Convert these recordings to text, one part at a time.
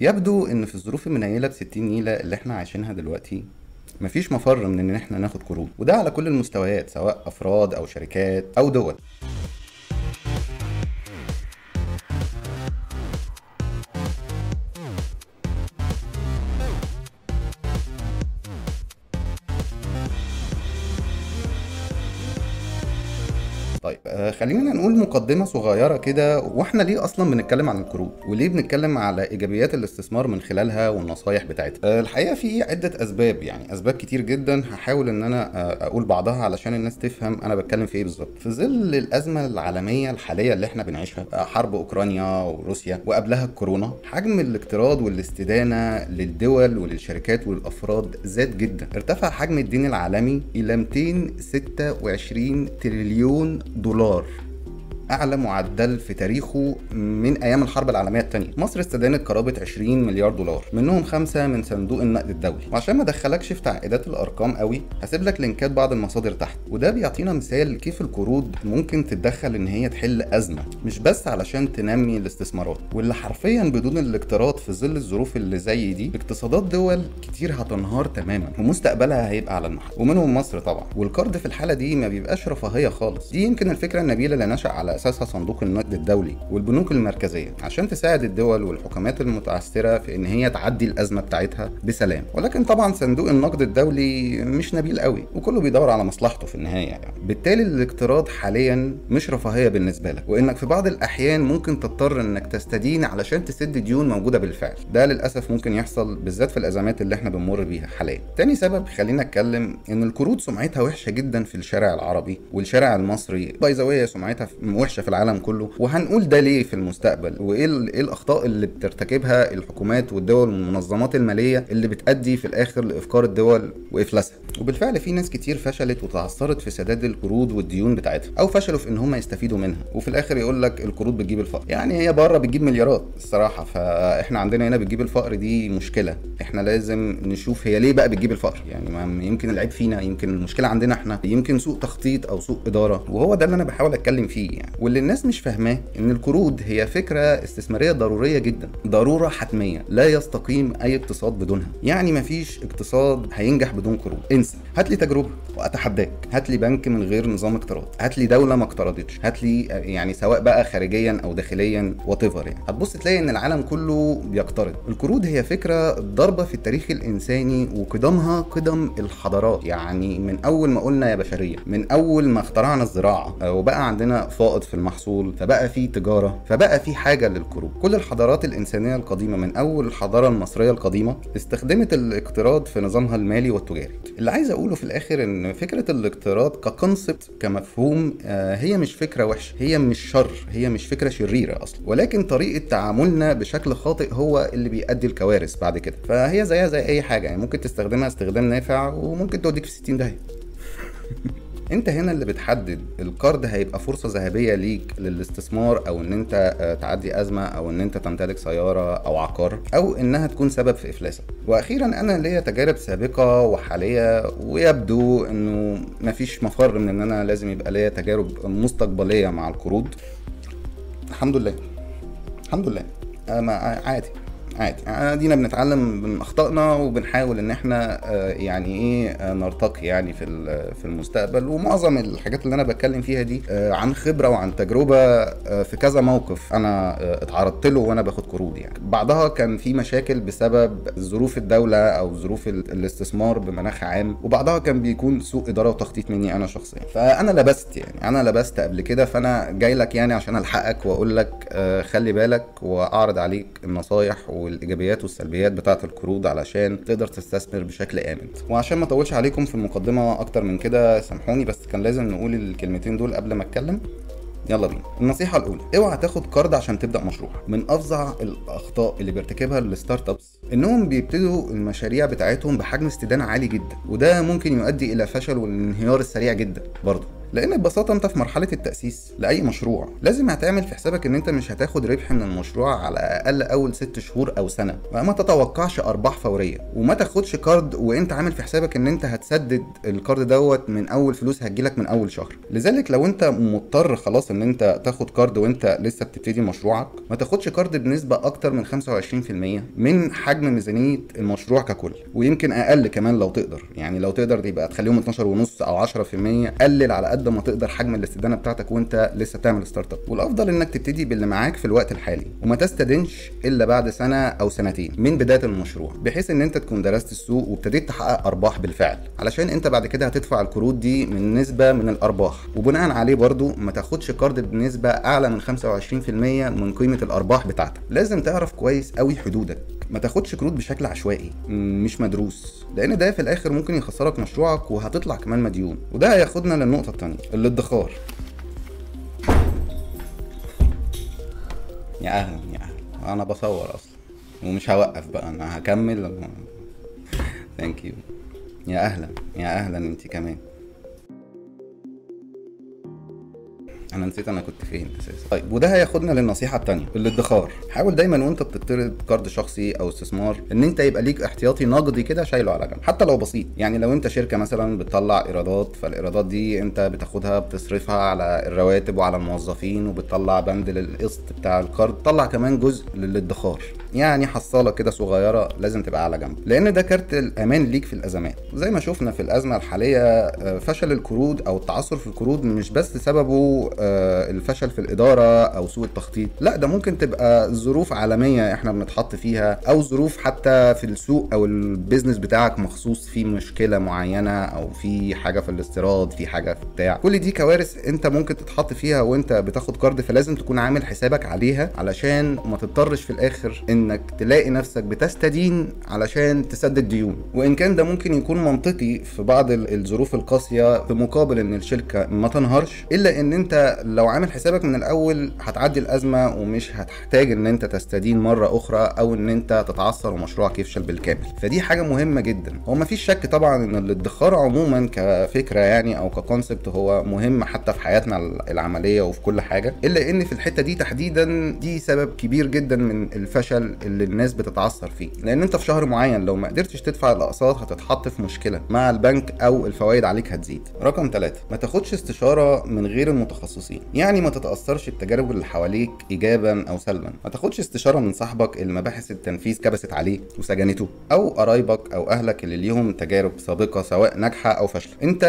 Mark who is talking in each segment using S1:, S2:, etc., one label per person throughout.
S1: يبدو ان في الظروف المنيلة بستين نيلة اللي احنا عايشينها دلوقتي مفيش مفر من ان احنا ناخد قروض، وده على كل المستويات سواء افراد او شركات او دول. طيب خلينا نقول مقدمة صغيرة كده، واحنا ليه اصلا بنتكلم عن القروض وليه بنتكلم على ايجابيات الاستثمار من خلالها والنصايح بتاعتها. الحقيقة في عدة اسباب، يعني اسباب كتير جدا، هحاول ان انا اقول بعضها علشان الناس تفهم انا بتكلم في ايه بالظبط. في ظل الازمة العالمية الحالية اللي احنا بنعيشها، حرب اوكرانيا وروسيا وقبلها الكورونا، حجم الاقتراض والاستدانة للدول وللشركات والافراد زاد جدا. ارتفع حجم الدين العالمي الى 226 تريليون دولار، أعلى معدل في تاريخه من أيام الحرب العالمية الثانية. مصر استدانت قرابة 20 مليار دولار، منهم 5 من صندوق النقد الدولي. وعشان ما أدخلكش في تعقيدات الأرقام قوي، هسيب لك لينكات بعض المصادر تحت، وده بيعطينا مثال كيف القروض ممكن تتدخل إن هي تحل أزمة، مش بس علشان تنمي الاستثمارات، واللي حرفيا بدون الاقتراض في ظل الظروف اللي زي دي اقتصادات دول كتير هتنهار تماما ومستقبلها هيبقى على المحك، ومنهم مصر طبعا. والقرض في الحالة دي ما بيبقاش رفاهية خالص. دي يمكن الفكرة النبيلة اللي نشأ على اساسها صندوق النقد الدولي والبنوك المركزيه، عشان تساعد الدول والحكومات المتعثره في ان هي تعدي الازمه بتاعتها بسلام. ولكن طبعا صندوق النقد الدولي مش نبيل قوي، وكله بيدور على مصلحته في النهايه يعني. بالتالي الاقتراض حاليا مش رفاهيه بالنسبه لك، وانك في بعض الاحيان ممكن تضطر انك تستدين علشان تسد ديون موجوده بالفعل. ده للاسف ممكن يحصل بالذات في الازمات اللي احنا بنمر بيها حاليا. تاني سبب خلينا اتكلم ان القروض سمعتها وحشه جدا في الشارع العربي والشارع المصري، بايظاويه سمعتها وحشه في العالم كله. وهنقول ده ليه في المستقبل، وايه الاخطاء اللي بترتكبها الحكومات والدول والمنظمات الماليه اللي بتؤدي في الاخر لافقار الدول وافلاسها. وبالفعل في ناس كتير فشلت وتعثرت في سداد القروض والديون بتاعتها، او فشلوا في ان هم يستفيدوا منها، وفي الاخر يقول لك القروض بتجيب الفقر. يعني هي بره بتجيب مليارات الصراحه، فاحنا عندنا هنا بتجيب الفقر. دي مشكله، احنا لازم نشوف هي ليه بقى بتجيب الفقر. يعني ما يمكن العيب فينا، يمكن المشكله عندنا احنا، يمكن سوء تخطيط او سوء اداره. وهو ده اللي انا بحاول اتكلم فيه يعني. واللي الناس مش فاهماه ان القروض هي فكره استثماريه ضروريه جدا، ضروره حتميه لا يستقيم اي اقتصاد بدونها. يعني مفيش اقتصاد هينجح بدون قروض، انسى. هات لي تجربه واتحداك، هات لي بنك من غير نظام اقتراض، هات لي دوله ما اقترضتش، هات لي يعني سواء بقى خارجيا او داخليا وات ايفر، يعني هتبص تلاقي ان العالم كله بيقترض. القروض هي فكره ضاربه في التاريخ الانساني، وقدمها قدم الحضارات. يعني من اول ما قلنا يا بشريه، من اول ما اخترعنا الزراعه وبقى عندنا فائض في المحصول، فبقى في تجاره، فبقى في حاجه للقروض. كل الحضارات الانسانيه القديمه من اول الحضاره المصريه القديمه استخدمت الاقتراض في نظامها المالي والتجاري. اللي عايز اقوله في الاخر ان فكره الاقتراض ككونسبت كمفهوم هي مش فكره وحشه، هي مش شر، هي مش فكره شريره اصلا، ولكن طريقه تعاملنا بشكل خاطئ هو اللي بيؤدي الكوارث بعد كده. فهي زيها زي اي حاجه، يعني ممكن تستخدمها استخدام نافع وممكن توديك في 60 داهيه. انت هنا اللي بتحدد القرض هيبقى فرصة ذهبية ليك للاستثمار، او ان انت تعدي ازمة، او ان انت تمتلك سيارة او عقار، او انها تكون سبب في افلاسك. واخيرا انا ليا تجارب سابقة وحالية، ويبدو انه مفيش مفر من ان انا لازم يبقى ليا تجارب مستقبلية مع القروض. الحمد لله، الحمد لله. عادي عادي، ادينا بنتعلم من اخطائنا وبنحاول ان احنا يعني ايه نرتقي يعني في المستقبل. ومعظم الحاجات اللي انا بتكلم فيها دي عن خبره وعن تجربه في كذا موقف انا اتعرضت له وانا باخد قروض. يعني بعضها كان في مشاكل بسبب ظروف الدوله او ظروف الاستثمار بمناخ عام، وبعضها كان بيكون سوء اداره وتخطيط مني انا شخصيا. فانا لبست، يعني انا لبست قبل كده، فانا جاي لك يعني عشان الحقك واقول لك خلي بالك، واعرض عليك النصايح والايجابيات والسلبيات بتاعه القروض علشان تقدر تستثمر بشكل امن. وعشان ما اطولش عليكم في المقدمه اكتر من كده سامحوني، بس كان لازم نقول الكلمتين دول قبل ما اتكلم. يلا بينا. النصيحة الأولى: اوعى تاخد قرض عشان تبدأ مشروع. من أفظع الأخطاء اللي بيرتكبها الستارت ابس إنهم بيبتدوا المشاريع بتاعتهم بحجم استدانة عالي جدا، وده ممكن يؤدي إلى فشل والانهيار السريع جدا برضه. لان ببساطه انت في مرحله التاسيس لاي مشروع، لازم هتعمل في حسابك ان انت مش هتاخد ربح من المشروع على الاقل اول 6 شهور او سنه، وما تتوقعش ارباح فوريه، وما تاخدش كارد وانت عامل في حسابك ان انت هتسدد الكارد دوت من اول فلوس هتجيلك من اول شهر. لذلك لو انت مضطر خلاص ان انت تاخد كارد وانت لسه بتبتدي مشروعك، ما تاخدش كارد بنسبه اكتر من 25% من حجم ميزانيه المشروع ككل، ويمكن اقل كمان لو تقدر. يعني لو تقدر يبقى تخليهم 12.5 او 10%، قلل على قد ما تقدر حجم الاستدانه بتاعتك وانت لسه بتعمل ستارت اب. والافضل انك تبتدي باللي معاك في الوقت الحالي، وما تستدنش الا بعد سنه او سنتين من بدايه المشروع، بحيث ان انت تكون درست السوق وابتديت تحقق ارباح بالفعل، علشان انت بعد كده هتدفع القروض دي من نسبه من الارباح، وبناء عليه برضو ما تاخدش كارد بنسبه اعلى من 25% من قيمه الارباح بتاعتك. لازم تعرف كويس قوي حدودك، ما تاخدش قروض بشكل عشوائي مش مدروس، لان ده في الاخر ممكن يخسرك مشروعك وهتطلع كمان مديون. وده هياخدنا للنقطه الثانيه، الادخار. يا اهلا يا اهلا، انا بصور اصلا ومش هوقف بقى، انا هكمل. ثانك يو. يا اهلا يا اهلا انت كمان. انا نسيت انا كنت فين اساسا. طيب، وده هياخدنا للنصيحه الثانيه، الادخار. حاول دايما وانت بتقترض كارد شخصي او استثمار ان انت يبقى ليك احتياطي نقدي كده شايله على جنب، حتى لو بسيط. يعني لو انت شركه مثلا بتطلع ايرادات، فالايرادات دي انت بتاخدها بتصرفها على الرواتب وعلى الموظفين، وبتطلع بند للقسط بتاع الكارد، طلع كمان جزء للادخار، يعني حصاله كده صغيره لازم تبقى على جنب، لان ده كارت الامان ليك في الازمات. زي ما شفنا في الازمه الحاليه، فشل القروض او التعثر في القروض مش بس سببه الفشل في الاداره او سوء التخطيط، لا ده ممكن تبقى ظروف عالميه احنا بنتحط فيها، او ظروف حتى في السوق او البيزنس بتاعك مخصوص في مشكله معينه، او في حاجه في الاستيراد، في حاجه في بتاع. كل دي كوارث انت ممكن تتحط فيها وانت بتاخد كارد، فلازم تكون عامل حسابك عليها علشان ما تضطرش في الاخر انك تلاقي نفسك بتستدين علشان تسدد ديون. وان كان ده ممكن يكون منطقي في بعض الظروف القاسيه في مقابل ان الشركه ما تنهارش، الا ان انت لو عامل حسابك من الاول هتعدي الازمه ومش هتحتاج ان انت تستدين مره اخرى، او ان انت تتعثر ومشروعك يفشل بالكامل. فدي حاجه مهمه جدا. هو مفيش شك طبعا ان الادخار عموما كفكره يعني او ككونسبت هو مهم حتى في حياتنا العمليه وفي كل حاجه، الا ان في الحته دي تحديدا دي سبب كبير جدا من الفشل اللي الناس بتتعثر فيه، لان انت في شهر معين لو ما قدرتش تدفع الاقساط هتتحط في مشكله مع البنك او الفوائد عليك هتزيد. رقم 3، ما تاخدش استشاره من غير المتخصصين، يعني ما تتاثرش بالتجارب اللي حواليك ايجابا او سلبا. ما تاخدش استشاره من صاحبك اللي مباحث التنفيذ كبست عليه وسجنته، او قرايبك او اهلك اللي ليهم تجارب سابقه سواء ناجحه او فاشله. انت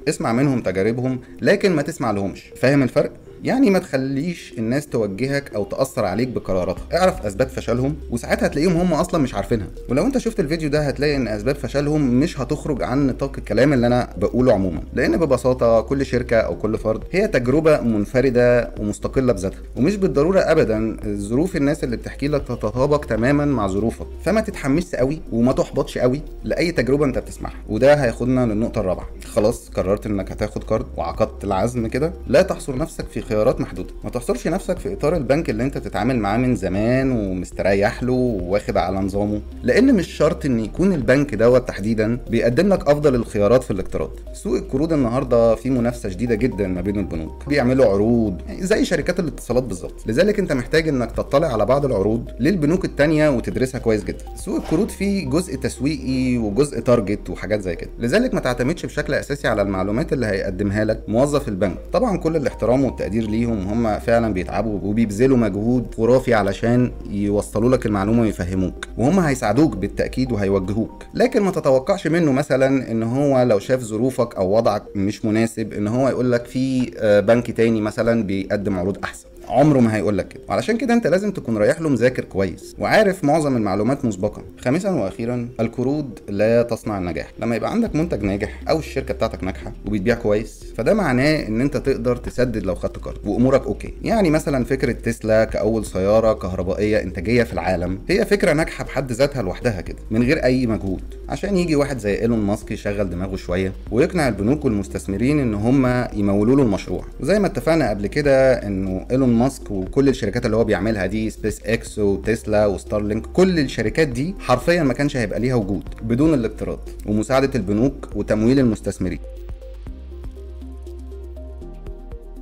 S1: اسمع منهم تجاربهم، لكن ما تسمع لهمش. فاهم الفرق؟ يعني ما تخليش الناس توجهك او تاثر عليك بقراراتها، اعرف اسباب فشلهم وساعتها هتلاقيهم هم اصلا مش عارفينها. ولو انت شفت الفيديو ده هتلاقي ان اسباب فشلهم مش هتخرج عن نطاق الكلام اللي انا بقوله عموما، لان ببساطه كل شركه او كل فرد هي تجربه منفرده ومستقله بذاتها، ومش بالضروره ابدا ظروف الناس اللي بتحكي لك تتطابق تماما مع ظروفك. فما تتحمسش قوي وما تحبطش قوي لاي تجربه انت بتسمعها. وده هياخدنا للنقطه الرابعه. خلاص قررت انك هتاخد كارد وعقدت العزم كده، لا تحصر نفسك في خيارات محدوده. ما تحصرش نفسك في اطار البنك اللي انت بتتعامل معاه من زمان ومستريح له وواخد على نظامه، لان مش شرط ان يكون البنك دوت تحديدا بيقدم لك افضل الخيارات في الاقتراض. سوق القروض النهارده فيه منافسه شديده جدا ما بين البنوك، بيعملوا عروض زي شركات الاتصالات بالظبط. لذلك انت محتاج انك تطلع على بعض العروض للبنوك التانية وتدرسها كويس جدا. سوق القروض فيه جزء تسويقي وجزء تارجت وحاجات زي كده، لذلك ما تعتمدش بشكل اساسي على المعلومات اللي هيقدمها لك موظف البنك. طبعا كل الاحترام والتقدير ليهم، هم فعلا بيتعبوا وبيبذلوا مجهود خرافي علشان يوصلوا لك المعلومه ويفهموك، وهم هيساعدوك بالتاكيد وهيوجهوك. لكن ما تتوقعش منه مثلا ان هو لو شاف ظروفك او وضعك مش مناسب ان هو يقول لك في بنك تاني مثلا بيقدم عروض احسن. عمره ما هيقول لك كده، وعلشان كده انت لازم تكون رايح له مذاكر كويس وعارف معظم المعلومات مسبقا. خامسا واخيرا، القروض لا تصنع النجاح. لما يبقى عندك منتج ناجح او الشركه بتاعتك ناجحه وبتبيع كويس، فده معناه ان انت تقدر تسدد لو خدت قرض وامورك اوكي. يعني مثلا فكره تسلا كاول سياره كهربائيه انتاجيه في العالم هي فكره ناجحه بحد ذاتها لوحدها كده من غير اي مجهود، عشان يجي واحد زي ايلون ماسك يشغل دماغه شويه ويقنع البنوك والمستثمرين ان هم يمولوا له المشروع. وزي ما اتفقنا قبل كده انه ايلون ماسك وكل الشركات اللي هو بيعملها دي، سبيس اكس وتسلا وستارلينك، كل الشركات دي حرفيا ما كانش هيبقى ليها وجود بدون الاقتراض ومساعده البنوك وتمويل المستثمرين.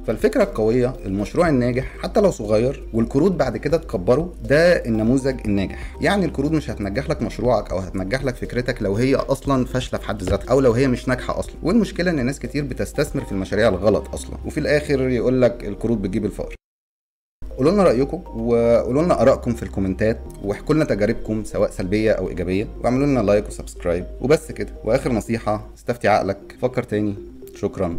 S1: فالفكره القويه، المشروع الناجح حتى لو صغير والكروت بعد كده تكبره، ده النموذج الناجح. يعني الكروت مش هتنجح لك مشروعك او هتنجح لك فكرتك لو هي اصلا فاشله في حد ذاتها، او لو هي مش ناجحه اصلا. والمشكله ان ناس كتير بتستثمر في المشاريع الغلط اصلا، وفي الاخر يقول لك الكروت بتجيب الفقر. قولوا لنا رايكم وقولوا لنا ارائكم في الكومنتات، واحكوا لنا تجاربكم سواء سلبيه او ايجابيه، واعملوا لنا لايك وسبسكرايب وبس كده. واخر نصيحه، استفتي عقلك، فكر تاني. شكرا.